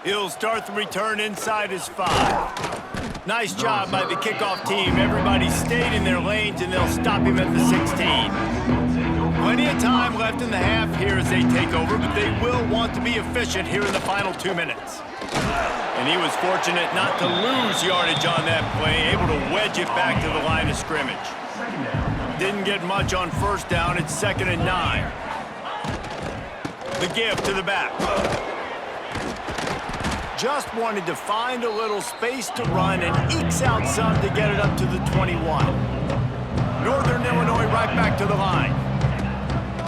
He'll start the return inside his 5. Nice job by the kickoff team. Everybody stayed in their lanes, and they'll stop him at the 16. Plenty of time left in the half here as they take over, but they will want to be efficient here in the final 2 minutes. And he was fortunate not to lose yardage on that play, able to wedge it back to the line of scrimmage. Didn't get much on first down. It's 2nd and 9. The give to the back. Just wanted to find a little space to run and ekes out some to get it up to the 21. Northern Illinois right back to the line.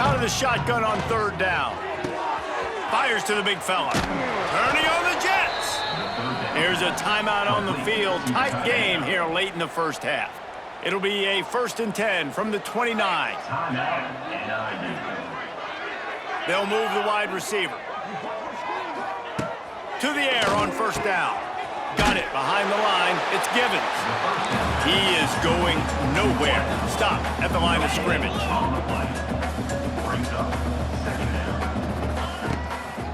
Out of the shotgun on 3rd down. Fires to the big fella. Turning on the Jets. Here's a timeout on the field. Tight game here late in the first half. It'll be a 1st and 10 from the 29. They'll move the wide receiver. To the air on 1st down. Got it behind the line. It's Givens. He is going nowhere. Stop at the line of scrimmage.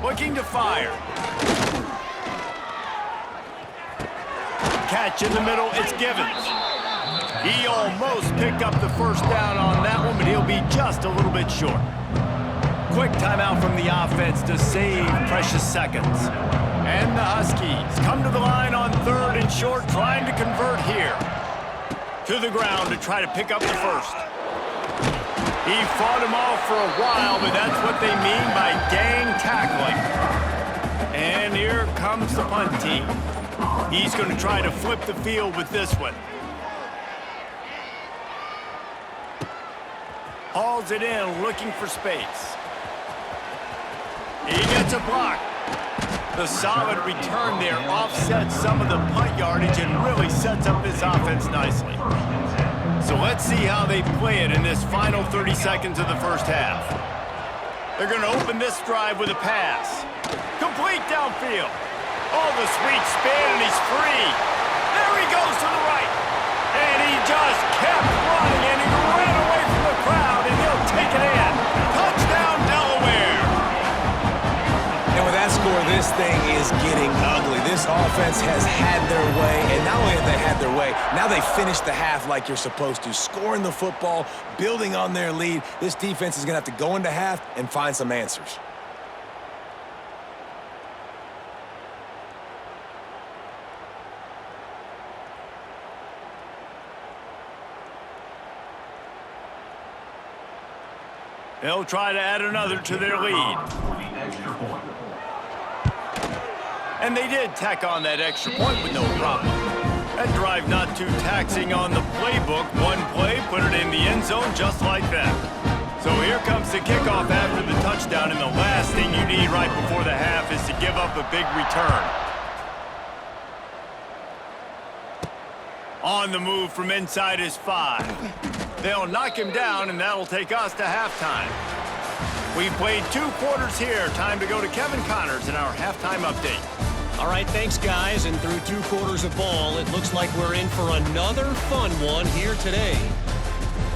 Looking to fire. Catch in the middle. It's Givens. He almost picked up the 1st down on that one, but he'll be just a little bit short. Quick timeout from the offense to save precious seconds. And the Huskies come to the line on 3rd and short, trying to convert here. To the ground to try to pick up the 1st. He fought him off for a while, but that's what they mean by gang tackling. And here comes the punt team. He's going to try to flip the field with this one. Hauls it in, looking for space. He gets a block. The solid return there offsets some of the punt yardage and really sets up this offense nicely. So let's see how they play it in this final 30 seconds of the first half. They're going to open this drive with a pass. Complete downfield. Oh, the sweet spin, and he's free. There he goes to the right. And he just kept running, and he ran away from the crowd, and he'll take it in. Touchdown, Delaware. And with that score, this thing is getting ugly. This offense has had their way, and not only have they had their way, now they finish the half like you're supposed to, scoring the football, building on their lead. This defense is going to have to go into half and find some answers. They'll try to add another to their lead. And they did tack on that extra point with no problem. That drive not too taxing on the playbook. One play, put it in the end zone just like that. So here comes the kickoff after the touchdown, and the last thing you need right before the half is to give up a big return. On the move from inside his 5. They'll knock him down, and that'll take us to halftime. We've played 2 quarters here. Time to go to Kevin Connors in our halftime update. All right, thanks, guys. And through 2 quarters of ball, it looks like we're in for another fun one here today.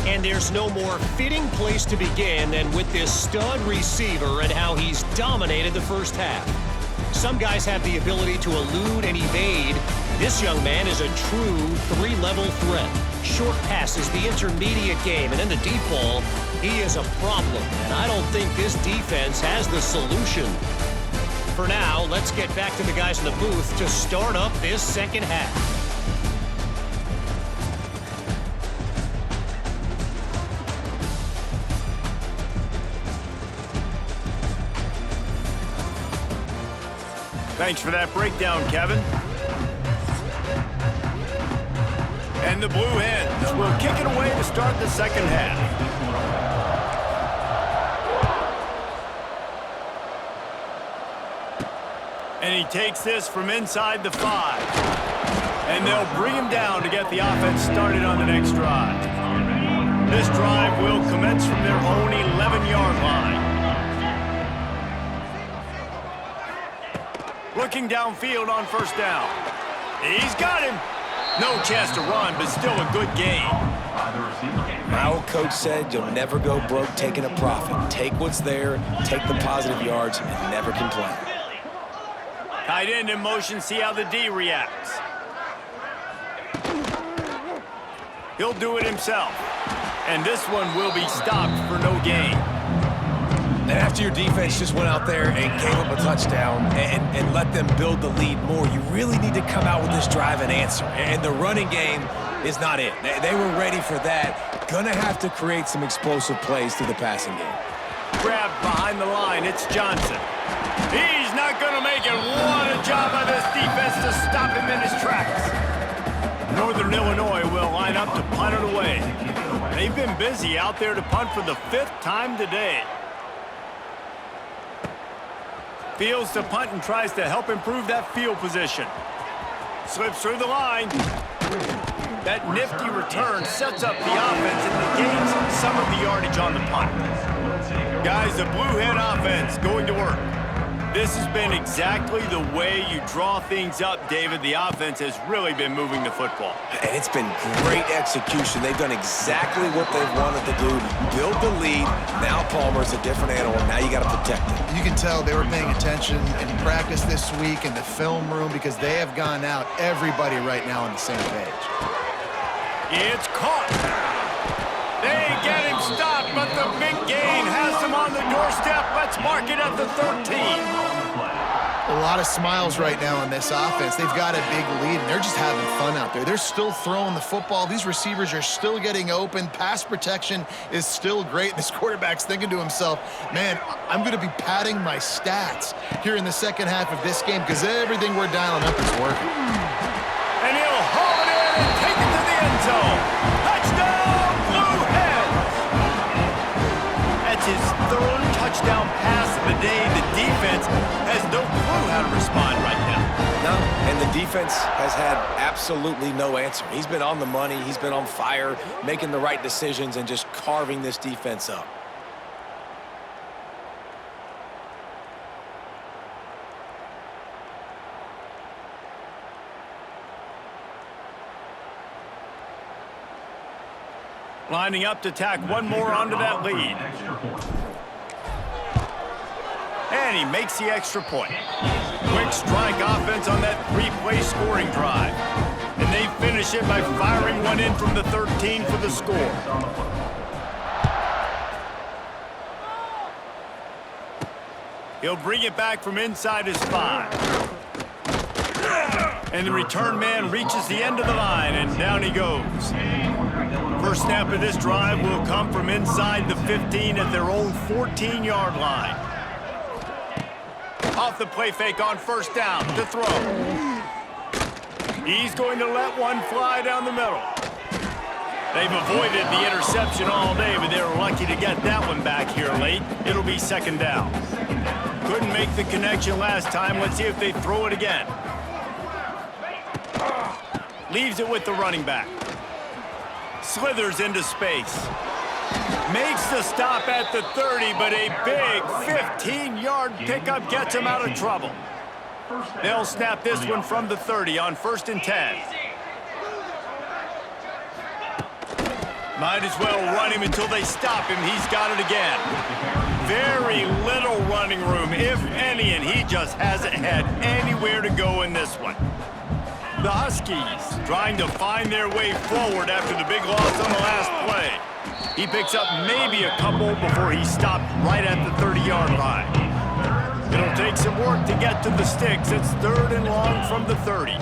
And there's no more fitting place to begin than with this stud receiver and how he's dominated the first half. Some guys have the ability to elude and evade. This young man is a true 3-level threat. Short passes, the intermediate game, and in the deep ball, he is a problem. And I don't think this defense has the solution. For now, let's get back to the guys in the booth to start up this second half. Thanks for that breakdown, Kevin. And the Blue Hens will kick it away to start the second half. And he takes this from inside the 5. And they'll bring him down to get the offense started on the next drive. This drive will commence from their own 11-yard line. Looking downfield on first down. He's got him. No chance to run, but still a good game. My old coach said you'll never go broke taking a profit. Take what's there, take the positive yards, and never complain. Tight end in motion, see how the D reacts. He'll do it himself. And this one will be stopped for no gain. And after your defense just went out there and gave up a touchdown and let them build the lead more, you really need to come out with this drive and answer. And the running game is not it. They were ready for that. Gonna have to create some explosive plays through the passing game. Grabbed behind the line, it's Johnson. He's not gonna make it. What a job by this defense to stop him in his tracks. Northern Illinois will line up to punt it away. They've been busy out there to punt for the 5th time today. Fields to punt and tries to help improve that field position. Slips through the line. That nifty return sets up the offense and negates some of the yardage on the punt. Guys, the Blue Hen offense going to work. This has been exactly the way you draw things up, David. The offense has really been moving the football. And it's been great execution. They've done exactly what they've wanted to do. Build the lead. Now Palmer's a different animal. Now you got to protect it. You can tell they were paying attention in practice this week in the film room because they have gone out, everybody right now on the same page. It's caught. They get him stopped, but the big gain has him on the doorstep. Let's mark it at the 13. A lot of smiles right now on this offense. They've got a big lead, and they're just having fun out there. They're still throwing the football. These receivers are still getting open. Pass protection is still great. This quarterback's thinking to himself, man, I'm going to be padding my stats here in the second half of this game because everything we're dialing up is working. And he'll haul it in and take it to the end zone. Touchdown, Blue Hens! That's his 3rd touchdown pass of the day. The defense has no clue how to respond right now. No, and the defense has had absolutely no answer. He's been on the money. He's been on fire, making the right decisions and just carving this defense up. Lining up to tack one more onto that lead. And he makes the extra point. Quick strike offense on that 3-play scoring drive. And they finish it by firing one in from the 13 for the score. He'll bring it back from inside his 5. And the return man reaches the end of the line, and down he goes. First snap of this drive will come from inside the 15 at their own 14-yard line. Off the play fake on first down to throw. He's going to let one fly down the middle. They've avoided the interception all day, but they were lucky to get that one back here late. It'll be second down. Couldn't make the connection last time. Let's see if they throw it again. Leaves it with the running back. Slithers into space. Makes the stop at the 30, but a big 15-yard pickup gets him out of trouble. They'll snap this one from the 30 on 1st and 10. Might as well run him until they stop him. He's got it again. Very little running room, if any, and he just hasn't had anywhere to go in this one. The Huskies trying to find their way forward after the big loss on the last play. He picks up maybe a couple before he stopped right at the 30-yard line. It'll take some work to get to the sticks. It's 3rd and long from the 30.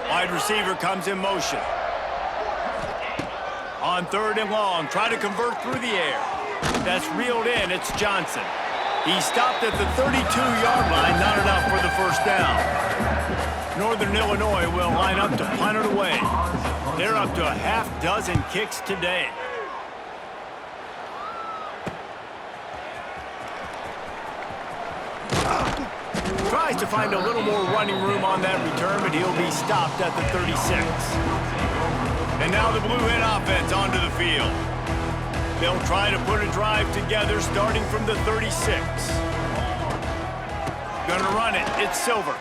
Wide receiver comes in motion. On 3rd and long, try to convert through the air. That's reeled in. It's Johnson. He stopped at the 32-yard line, not enough for the first down. Northern Illinois will line up to punt it away. They're up to a half-dozen kicks today. Tries to find a little more running room on that return, but he'll be stopped at the 36. And now the Blue Hen offense onto the field. They'll try to put a drive together starting from the 36. Gonna run it. It's Silver.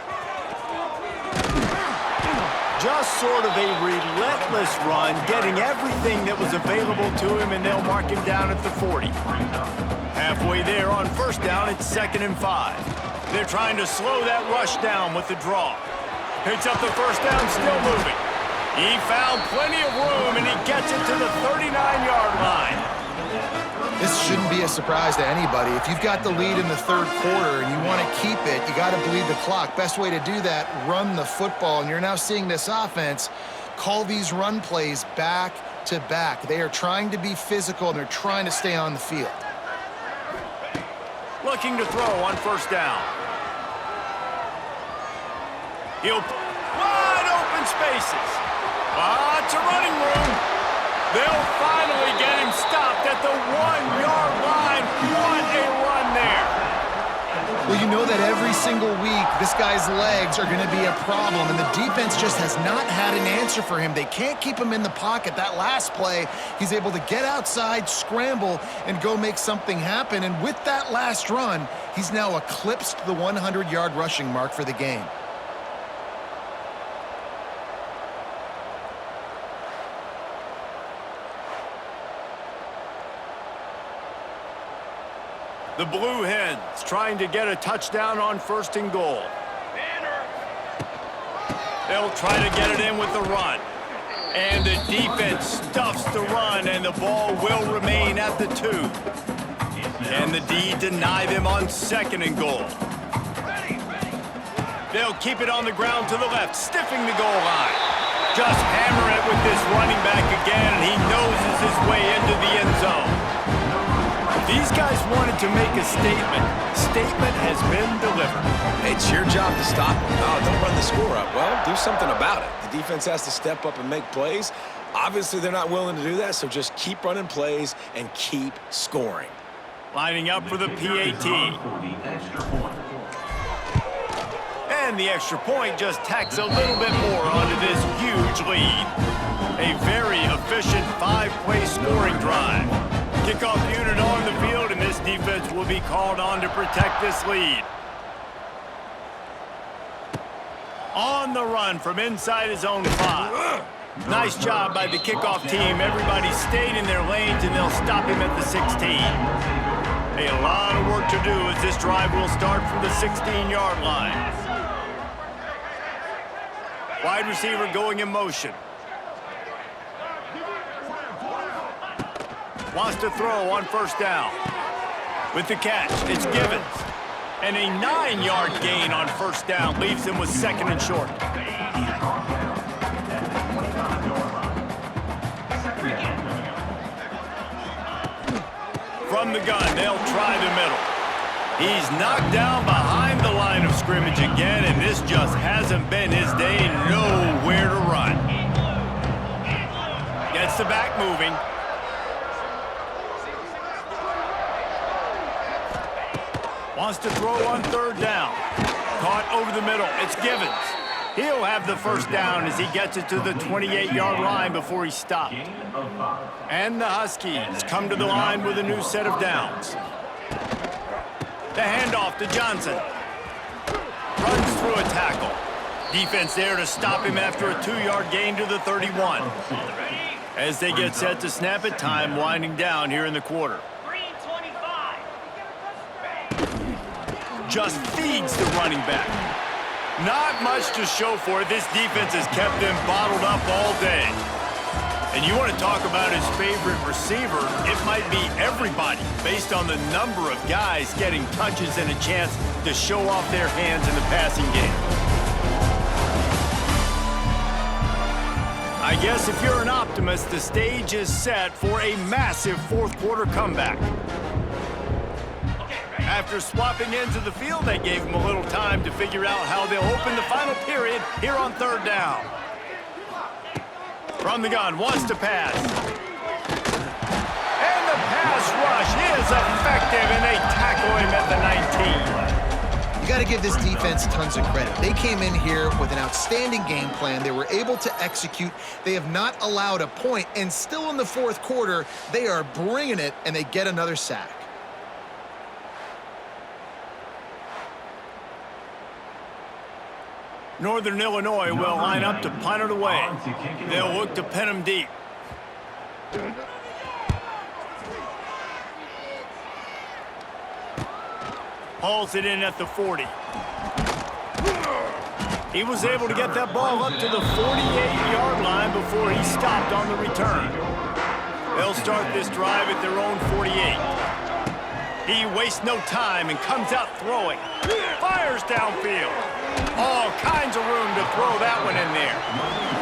Just sort of a relentless run, getting everything that was available to him, and they'll mark him down at the 40. Halfway there on first down, it's 2nd and 5. They're trying to slow that rush down with the draw. Picks up the first down, still moving. He found plenty of room, and he gets it to the 39-yard line. This shouldn't be a surprise to anybody. If you've got the lead in the third quarter and you want to keep it, you got to bleed the clock. Best way to do that, run the football. And you're now seeing this offense call these run plays back to back. They are trying to be physical, and they're trying to stay on the field. Looking to throw on first down. He'll wide open spaces. Lots of running room. They'll finally get him stopped at the 1-yard line. What a run there. Well, you know that every single week, this guy's legs are going to be a problem, and the defense just has not had an answer for him. They can't keep him in the pocket. That last play, he's able to get outside, scramble, and go make something happen. And with that last run, he's now eclipsed the 100-yard rushing mark for the game. The Blue Hens trying to get a touchdown on first and goal. They'll try to get it in with the run. And the defense stuffs the run, and the ball will remain at the 2. And the D deny them on second and goal. They'll keep it on the ground to the left, stiffing the goal line. Just hammer it with this running back again, and he noses his way into the end zone. These guys wanted to make a statement. Statement has been delivered. It's your job to stop them. No, don't run the score up. Well, do something about it. The defense has to step up and make plays. Obviously, they're not willing to do that, so just keep running plays and keep scoring. Lining up for the PAT. And the extra point just tacks a little bit more onto this huge lead. A very efficient 5-play scoring drive. Kickoff unit on the field, and this defense will be called on to protect this lead. On the run from inside his own 5. Nice job by the kickoff team. Everybody stayed in their lanes, and they'll stop him at the 16. A lot of work to do as this drive will start from the 16-yard line. Wide receiver going in motion. Wants to throw on first down. With the catch, it's Givens. And a 9-yard gain on first down leaves him with second and short. From the gun, they'll try the middle. He's knocked down behind the line of scrimmage again, and this just hasn't been his day. Nowhere to run. Gets the back moving. Wants to throw on third down. Caught over the middle. It's Givens. He'll have the first down as he gets it to the 28-yard line before he's stopped. And the Huskies come to the line with a new set of downs. The handoff to Johnson. Runs through a tackle. Defense there to stop him after a 2-yard gain to the 31. As they get set to snap it, time winding down here in the quarter. Just feeds the running back. Not much to show for it. This defense has kept them bottled up all day. And you want to talk about his favorite receiver, it might be everybody based on the number of guys getting touches and a chance to show off their hands in the passing game. I guess if you're an optimist, the stage is set for a massive fourth quarter comeback. After swapping into the field, they gave him a little time to figure out how they'll open the final period here on third down. From the gun, wants to pass. And the pass rush is effective, and they tackle him at the 19. You got to give this defense tons of credit. They came in here with an outstanding game plan. They were able to execute. They have not allowed a point, and still in the fourth quarter, they are bringing it, and they get another sack. Northern Illinois will line up to punt it away. They'll look to pin him deep. Hauls it in at the 40. He was able to get that ball up to the 48-yard line before he stopped on the return. They'll start this drive at their own 48. He wastes no time and comes out throwing. Fires downfield. All kinds of room to throw that one in there.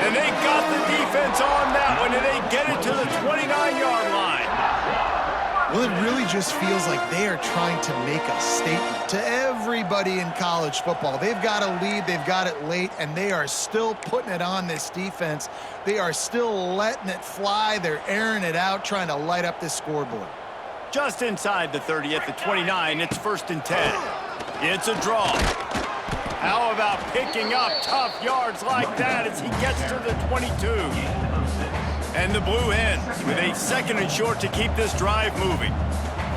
And they got the defense on that one, and they get it to the 29-yard line. Well, it really just feels like they are trying to make a statement to everybody in college football. They've got a lead, they've got it late, and they are still putting it on this defense. They are still letting it fly. They're airing it out, trying to light up this scoreboard. Just inside the 30 at the 29, it's 1st and 10. It's a draw. How about picking up tough yards like that as he gets to the 22? And the Blue Hens with a 2nd and short to keep this drive moving.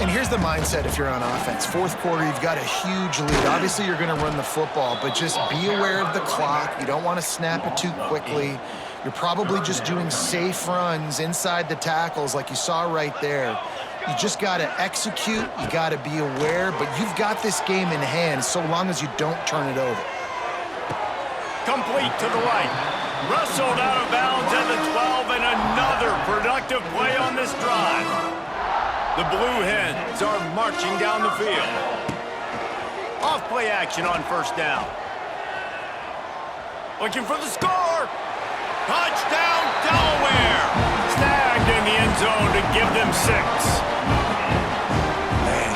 And here's the mindset if you're on offense. 4th quarter, you've got a huge lead. Obviously, you're going to run the football, but just be aware of the clock. You don't want to snap it too quickly. You're probably just doing safe runs inside the tackles like you saw right there. You just got to execute. You got to be aware, but you've got this game in hand so long as you don't turn it over. Complete to the right. Wrestled out of bounds at the 12, and another productive play on this drive. The Blue Hens are marching down the field. Off play action on 1st down. Looking for the score. Touchdown, Delaware. Snagged in the end zone to give them 6.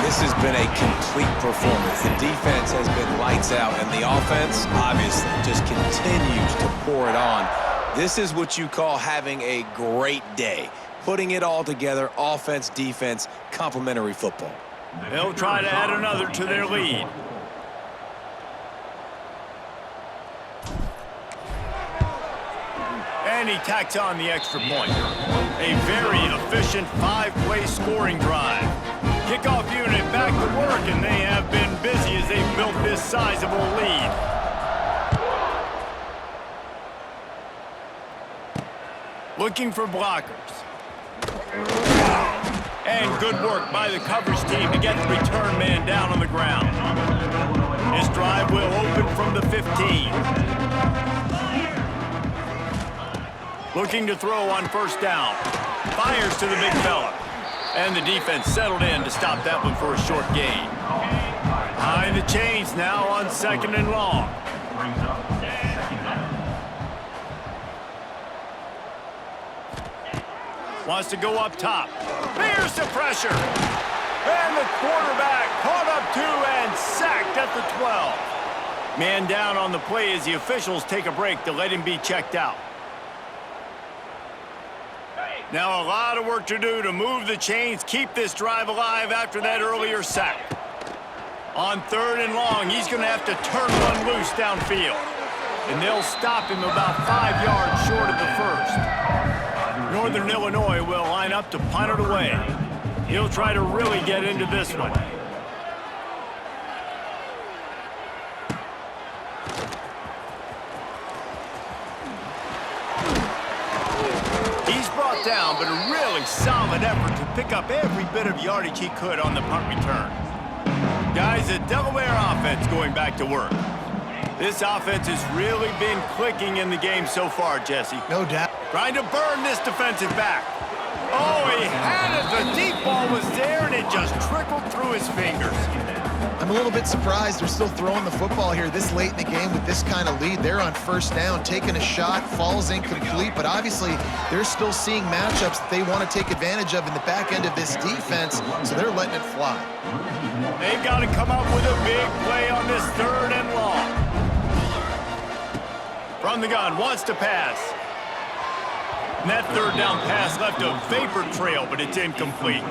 This has been a complete performance. The defense has been lights out, and the offense, obviously, just continues to pour it on. This is what you call having a great day. Putting it all together, offense, defense, complementary football. They'll try to add another to their lead. And he tacks on the extra point. A very efficient 5-play scoring drive. Kickoff unit back to work, and they have been busy as they built this sizable lead. Looking for blockers. And good work by the coverage team to get the return man down on the ground. This drive will open from the 15. Looking to throw on 1st down. Fires to the big fella. And the defense settled in to stop that one for a short gain. Behind the chains now on 2nd and long. Wants to go up top. Here's the pressure. And the quarterback caught up 2 and sacked at the 12. Man down on the play as the officials take a break to let him be checked out. Now a lot of work to do to move the chains, keep this drive alive after that earlier sack. On 3rd and long, he's going to have to turn one loose downfield. And they'll stop him about 5 yards short of the 1st. Northern Illinois will line up to punt it away. He'll try to really get into this one. Down, but a really solid effort to pick up every bit of yardage he could on the punt return. Guys, the Delaware offense going back to work. This offense has really been clicking in the game so far, Jesse. No doubt. Trying to burn this defensive back. Oh, he had it. The deep ball was there, and it just trickled through his fingers. I'm a little bit surprised they're still throwing the football here this late in the game with this kind of lead. They're on 1st down, taking a shot, falls incomplete, but obviously they're still seeing matchups that they want to take advantage of in the back end of this defense, so they're letting it fly. They've got to come up with a big play on this 3rd and long. From the gun, wants to pass. And that 3rd down pass left a vapor trail, but it's incomplete.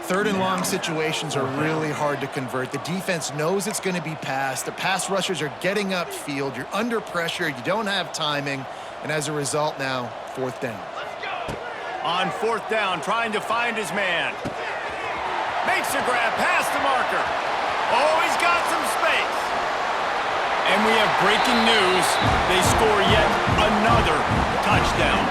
3rd and long situations are really hard to convert. The defense knows it's going to be passed. The pass rushers are getting upfield. You're under pressure. You don't have timing. And as a result now, 4th down. On 4th down, trying to find his man. Makes a grab past the marker. Oh, he's got some space. And we have breaking news. They score yet another touchdown.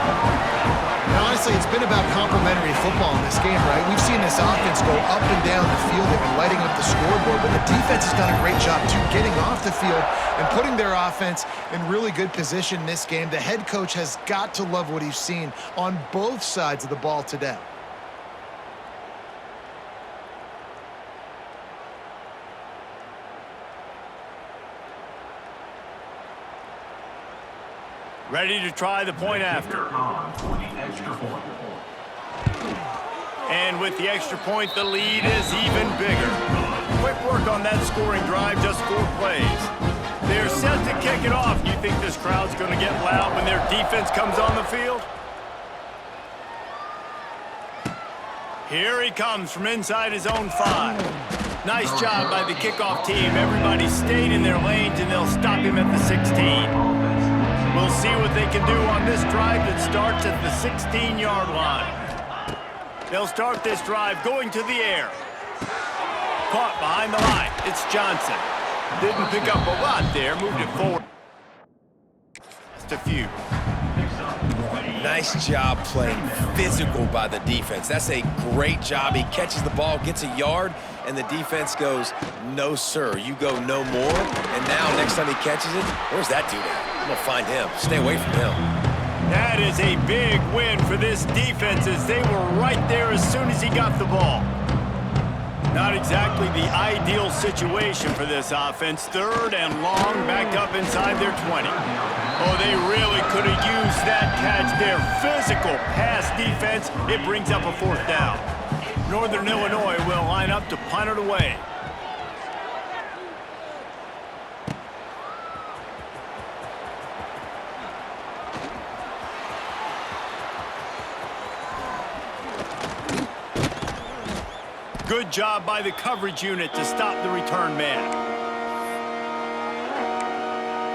Now, honestly, it's been about complementary football in this game, right? We've seen this offense go up and down the field. They've been lighting up the scoreboard, but the defense has done a great job, too, getting off the field and putting their offense in really good position in this game. The head coach has got to love what he's seen on both sides of the ball today. Ready to try the point after. And with the extra point, the lead is even bigger. Quick work on that scoring drive, just 4 plays. They're set to kick it off. You think this crowd's going to get loud when their defense comes on the field? Here he comes from inside his own 5. Nice job by the kickoff team. Everybody stayed in their lanes, and they'll stop him at the 16. We'll see what they can do on this drive that starts at the 16-yard line. They'll start this drive going to the air. Caught behind the line. It's Johnson. Didn't pick up a lot there. Moved it forward. Just a few. Nice job playing physical by the defense. That's a great job. He catches the ball, gets a yard, and the defense goes, no, sir, you go no more. And now next time he catches it, where's that dude at? I'm going to find him. Stay away from him. That is a big win for this defense as they were right there as soon as he got the ball. Not exactly the ideal situation for this offense. 3rd and long, back up inside their 20. Oh, they really could have used that catch. Their physical pass defense, it brings up a 4th down. Northern Illinois will line up to punt it away. Good job by the coverage unit to stop the return man.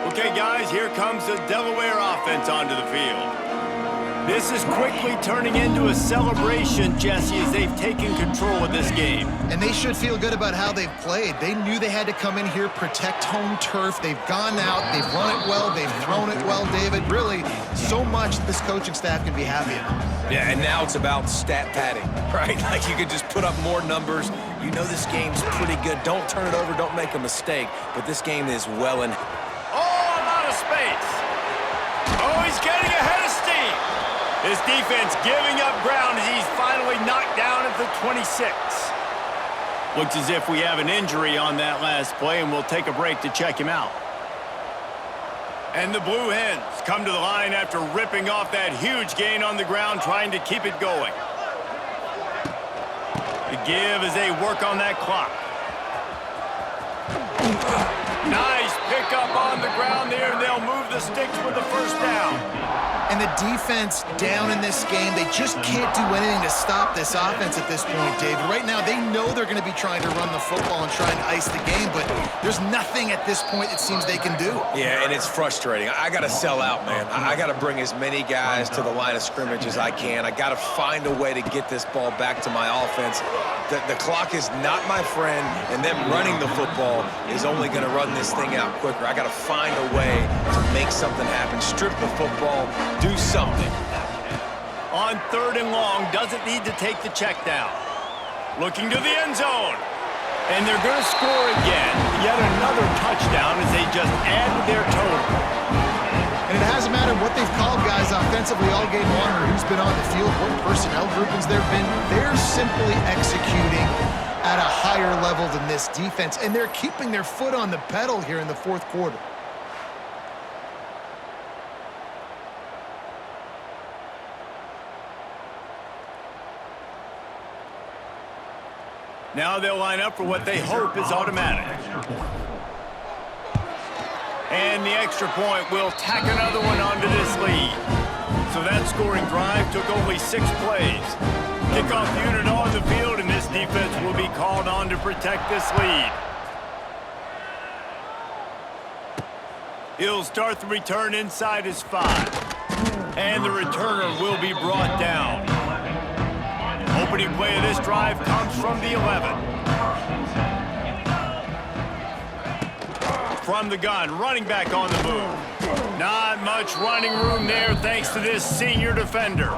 Okay, guys, here comes the Delaware offense onto the field. This is quickly turning into a celebration, Jesse, as they've taken control of this game. And they should feel good about how they've played. They knew they had to come in here, protect home turf. They've gone out, they've run it well, they've thrown it well, David. Really, so much this coaching staff can be happy about. Yeah, and now it's about stat padding, right? Like you could just put up more numbers. You know this game's pretty good. Don't turn it over, don't make a mistake. But this game is well in. Oh, I'm out of space. Oh, he's getting ahead of steam. This defense giving up ground as he's finally knocked down at the 26. Looks as if we have an injury on that last play, and we'll take a break to check him out. And the Blue Hens come to the line after ripping off that huge gain on the ground, trying to keep it going. The give as they work on that clock. Nice pickup on the ground there, and they'll move the sticks with the 1st down. And the defense down in this game, they just can't do anything to stop this offense at this point, David. Right now, they know they're going to be trying to run the football and trying to ice the game, but there's nothing at this point it seems they can do. Yeah, and it's frustrating. I got to sell out, man. I got to bring as many guys to the line of scrimmage as I can. I got to find a way to get this ball back to my offense. The clock is not my friend, and them running the football is only going to run this thing out quicker. I got to find a way to make something happen, strip the football, do something. On 3rd and long, doesn't need to take the check down. Looking to the end zone. And they're going to score again. Yet another touchdown as they just add to their total. And it hasn't mattered what they've called guys offensively all game long or who's been on the field, what personnel groupings there have been. They're simply executing at a higher level than this defense, and they're keeping their foot on the pedal here in the 4th quarter. Now they'll line up for what they hope is automatic. And the extra point will tack another one onto this lead. So that scoring drive took only 6 plays. Kickoff unit on the field, and this defense will be called on to protect this lead. He'll start the return inside his 5. And the returner will be brought down. Opening play of this drive comes from the 11. From the gun, running back on the move. Not much running room there thanks to this senior defender.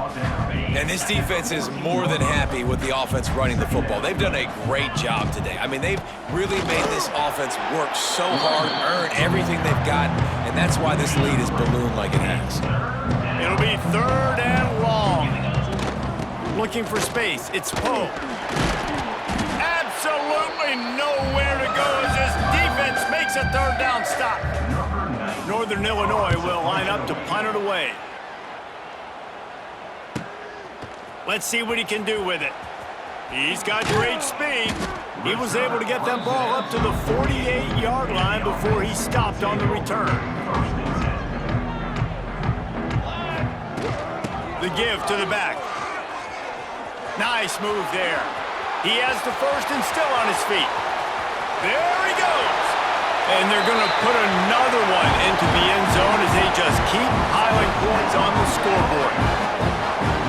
And this defense is more than happy with the offense running the football. They've done a great job today. I mean, they've really made this offense work so hard, earn everything they've got, and that's why this lead is ballooned like it has. It'll be 3rd and long. Looking for space. It's Poe. Absolutely nowhere to go as this defense makes a 3rd down stop. Northern Illinois will line up to punt it away. Let's see what he can do with it. He's got great speed. He was able to get that ball up to the 48-yard line before he stopped on the return. The give to the back. Nice move there. He has the first and still on his feet. There he goes. And they're going to put another one into the end zone as they just keep piling points on the scoreboard.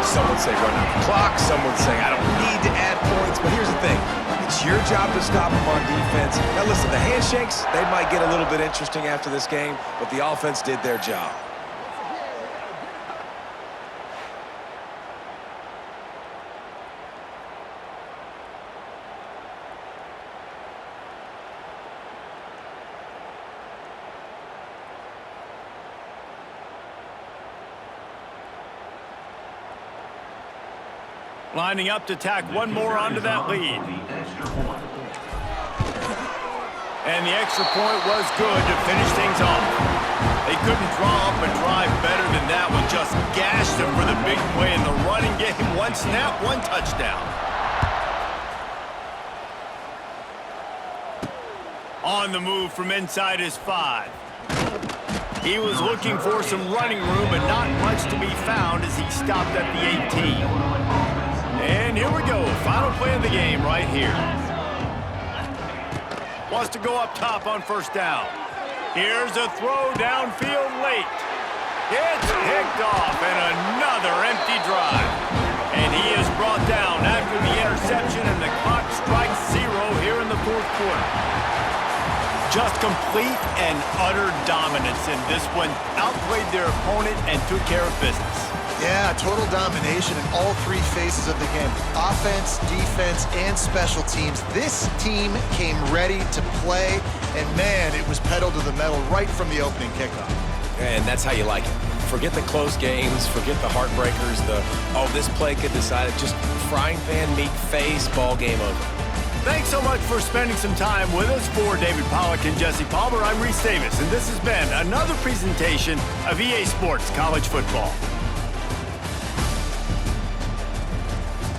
Some would say run out the clock. Some would say I don't need to add points. But here's the thing. It's your job to stop them on defense. Now listen, the handshakes, they might get a little bit interesting after this game, but the offense did their job. Lining up to tack one more onto that lead. And the extra point was good to finish things off. They couldn't draw up a drive better than that one. Just gashed them for the big play in the running game. One snap, one touchdown. On the move from inside his 5. He was looking for some running room, but not much to be found as he stopped at the 18. And here we go, final play of the game right here. Wants to go up top on 1st down. Here's a throw downfield late. It's picked off and another empty drive. And he is brought down after the interception and the clock strikes 0 here in the 4th quarter. Just complete and utter dominance in this one. Outplayed their opponent and took care of business. Yeah, total domination in all 3 phases of the game. Offense, defense, and special teams. This team came ready to play, and man, it was pedal to the metal right from the opening kickoff. And that's how you like it. Forget the close games, forget the heartbreakers, this play could decide it. Just frying pan meat face, ball game over. Thanks so much for spending some time with us. For David Pollack and Jesse Palmer, I'm Reese Davis, and this has been another presentation of EA Sports College Football.